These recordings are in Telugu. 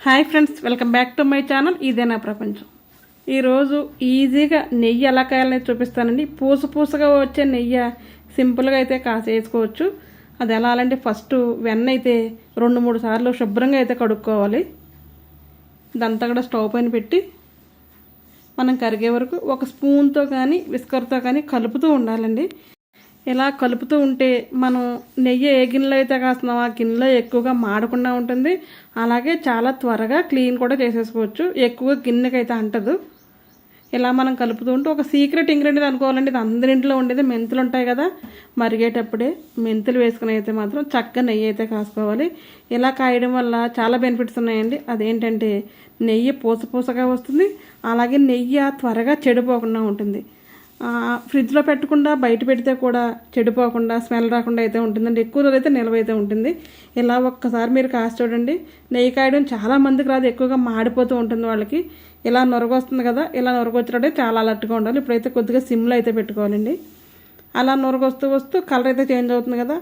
Hi friends, welcome back to my channel. ఇదే నా ప్రపంచం. ఈరోజు ఈజీగా నెయ్యి ఎలా కాయాలని చూపిస్తానండి. పూసగా వచ్చే నెయ్యి సింపుల్గా అయితే కాసేసుకోవచ్చు. అది ఎలా అంటే ఫస్ట్ వెన్న అయితే 2-3 సార్లు శుభ్రంగా అయితే కడుక్కోవాలి. ఇదంతా కూడా స్టవ్ పైన పెట్టి మనం కరిగే వరకు ఒక స్పూన్తో కానీ విస్కర్తో కానీ కలుపుతూ ఉండాలండి. ఇలా కలుపుతూ ఉంటే మనం నెయ్యి ఏ గిన్నెలో అయితే కాస్తున్నాం ఆ గిన్నెలో ఎక్కువగా మాడకుండా ఉంటుంది. అలాగే చాలా త్వరగా క్లీన్ కూడా చేసేసుకోవచ్చు. ఎక్కువ గిన్నెకైతే అంటదు. ఇలా మనం కలుపుతూ ఉంటే ఒక సీక్రెట్ ఇంగ్రీడియంట్ అనుకోవాలండి. ఇది అందరింట్లో ఉండేది మెంతులు ఉంటాయి కదా, మరిగేటప్పుడే మెంతులు వేసుకుని అయితే మాత్రం చక్కగా నెయ్యి అయితే కాసుకోవాలి. ఇలా కాయడం వల్ల చాలా బెనిఫిట్స్ ఉన్నాయండి. అదేంటంటే నెయ్యి పూసగా వస్తుంది. అలాగే నెయ్యి త్వరగా చెడిపోకుండా ఉంటుంది. ఫ్రిడ్జ్లో పెట్టకుండా బయట పెడితే కూడా చెడిపోకుండా స్మెల్ రాకుండా అయితే ఉంటుందండి. ఎక్కువ రోజు అయితే నిల్వ అయితే ఉంటుంది. ఇలా ఒక్కసారి మీరు కాసి చూడండి. నెయ్యి కాయడం చాలా మందికి రాదు, ఎక్కువగా మాడిపోతూ ఉంటుంది వాళ్ళకి. ఇలా నొరగొస్తుంది కదా, ఇలా నొరగొచ్చినట్టే చాలా అలర్ట్గా ఉండాలి. ఇప్పుడైతే కొద్దిగా సిమ్లో అయితే పెట్టుకోవాలండి. అలా నొరగొస్తూ కలర్ అయితే చేంజ్ అవుతుంది కదా.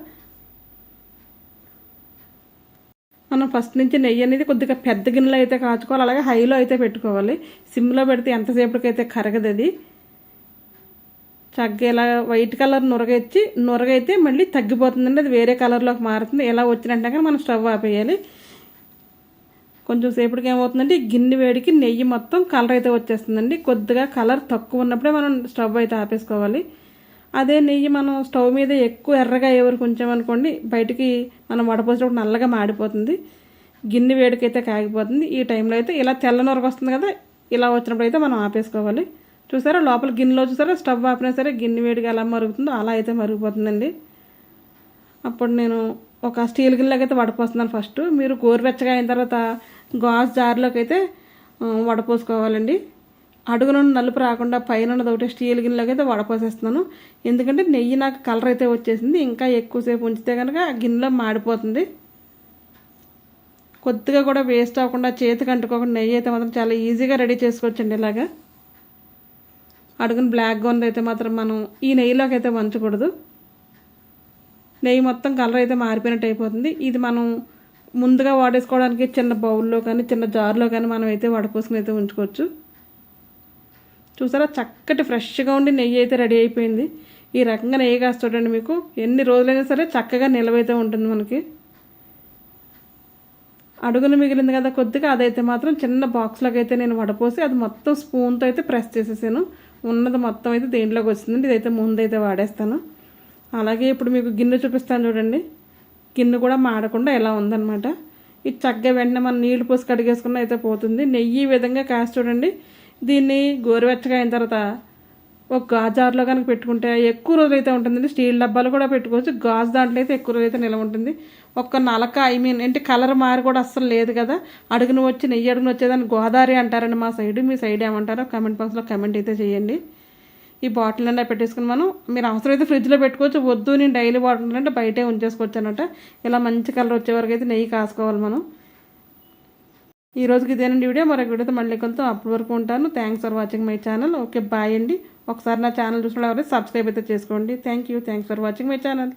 మనం ఫస్ట్ నుంచి నెయ్యి అనేది కొద్దిగా పెద్ద గిన్నెలో అయితే కాచుకోవాలి. అలాగే హైలో అయితే పెట్టుకోవాలి. సిమ్లో పెడితే ఎంతసేపటికైతే కరగదు. అది చక్కగా ఇలా వైట్ కలర్ నొరగైతే మళ్ళీ తగ్గిపోతుందండి. అది వేరే కలర్లోకి మారుతుంది. ఎలా వచ్చినట్టే కానీ మనం స్టవ్ ఆపేయాలి. కొంచెం సేపటికి ఏమవుతుందంటే ఈ గిన్నె వేడికి నెయ్యి మొత్తం కలర్ అయితే వచ్చేస్తుందండి. కొద్దిగా కలర్ తక్కువ ఉన్నప్పుడే మనం స్టవ్ అయితే ఆపేసుకోవాలి. అదే నెయ్యి మనం స్టవ్ మీద ఎక్కువ ఎర్రగా ఎవరికి ఉంచామనుకోండి, బయటికి మనం వడపోసేటప్పుడు నల్లగా మాడిపోతుంది. గిన్నె వేడికైతే కాగిపోతుంది. ఈ టైంలో అయితే ఇలా తెల్ల నొరగ వస్తుంది కదా, ఇలా వచ్చినప్పుడు అయితే మనం ఆపేసుకోవాలి. చూసారా లోపల గిన్నెలో చూసారా, స్టవ్ ఆపినా సరే గిన్నె వేడిగా ఎలా మరుగుతుందో అలా అయితే మరిగిపోతుందండి. అప్పుడు నేను ఒక స్టీల్ గిన్నెలోకి అయితే వడపోస్తున్నాను. ఫస్ట్ మీరు గోరువెచ్చగా అయిన తర్వాత గాజు జార్లోకి అయితే వడపోసుకోవాలండి. అడుగున నలుపు రాకుండా పైన ఒకటి స్టీల్ గిన్నెలోకి అయితే వడపోసేస్తున్నాను. ఎందుకంటే నెయ్యి నాకు కలర్ అయితే వచ్చేసింది. ఇంకా ఎక్కువసేపు ఉంచితే కనుక గిన్నెలో మాడిపోతుంది. కొద్దిగా కూడా వేస్ట్ అవ్వకుండా చేతికి అంటుకోకుండా నెయ్యి అయితే మాత్రం చాలా ఈజీగా రెడీ చేసుకోవచ్చండి. ఇలాగా అడుగున బ్లాక్గా ఉన్నదైతే మాత్రం మనం ఈ నెయ్యిలోకి అయితే వంచకూడదు. నెయ్యి మొత్తం కలర్ అయితే మారిపోయినట్టు అయిపోతుంది. ఇది మనం ముందుగా వాడేసుకోవడానికి చిన్న బౌల్లో కానీ చిన్న జార్లో కానీ మనం అయితే వడపోసుకుని అయితే ఉంచుకోవచ్చు. చూసారా చక్కటి ఫ్రెష్గా ఉండి నెయ్యి అయితే రెడీ అయిపోయింది. ఈ రకంగా నెయ్యి కాసి చూడండి, మీకు ఎన్ని రోజులైనా సరే చక్కగా నిలవైతే ఉంటుంది. మనకి అడుగున మిగిలింది కదా కొద్దిగా, అదైతే మాత్రం చిన్న బాక్స్లోకి అయితే నేను వడపోసి అది మొత్తం స్పూన్తో అయితే ప్రెస్ చేసేసాను. ఉన్నది మొత్తం అయితే దేంట్లోకి వచ్చిందండి. ఇదైతే ముందైతే వాడేస్తాను. అలాగే ఇప్పుడు మీకు గిన్నె చూపిస్తాను చూడండి. గిన్నె కూడా మాడకుండా ఎలా ఉందన్నమాట. ఇది చక్కగా వెంటనే మనం నీళ్లు పోసి కడిగేసుకున్న అయితే పోతుంది. నెయ్యి ఈ విధంగా కాసి చూడండి. దీన్ని గోరువెచ్చగా అయిన తర్వాత ఒక గాజు జార్లో కనుక పెట్టుకుంటే ఎక్కువ రోజులు అయితే ఉంటుందండి. స్టీల్ డబ్బాలు కూడా పెట్టుకోవచ్చు. గాజు దాంట్లో అయితే ఎక్కువ రోజు అయితే నిలవ ఉంటుంది. ఒక్క నలక అంటే కలర్ మారి కూడా అస్సలు లేదు కదా. అడుగును వచ్చి నెయ్యి అడుగును వచ్చేదాన్ని గోదావరి అంటారండి మా సైడ్. మీ సైడ్ ఏమంటారో కామెంట్ బాక్స్లో కామెంట్ అయితే చేయండి. ఈ బాటిల్ నిండా పెట్టేసుకుని మీరు అవసరమైతే ఫ్రిడ్జ్లో పెట్టుకోవచ్చు. వద్దు నేను డైలీ వాడుకుంటానంటే బయటే ఉంచేసుకోవచ్చు అన్నమాట. ఇలా మంచి కలర్ వచ్చే వరకు అయితే నెయ్యి కాసుకోవాలి మనం. ఈ రోజుకి ఇదేనండి వీడియో. మరొక వీడియోతో మళ్ళీ కొంచెం అప్పటి వరకు ఉంటాను. Thanks for watching my channel. Okay, bye అండి. ఒకసారి నా ఛానల్ చూసిన ఎవరైతే సబ్స్క్రైబ్ అయితే చేసుకోండి. Thanks for watching my channel.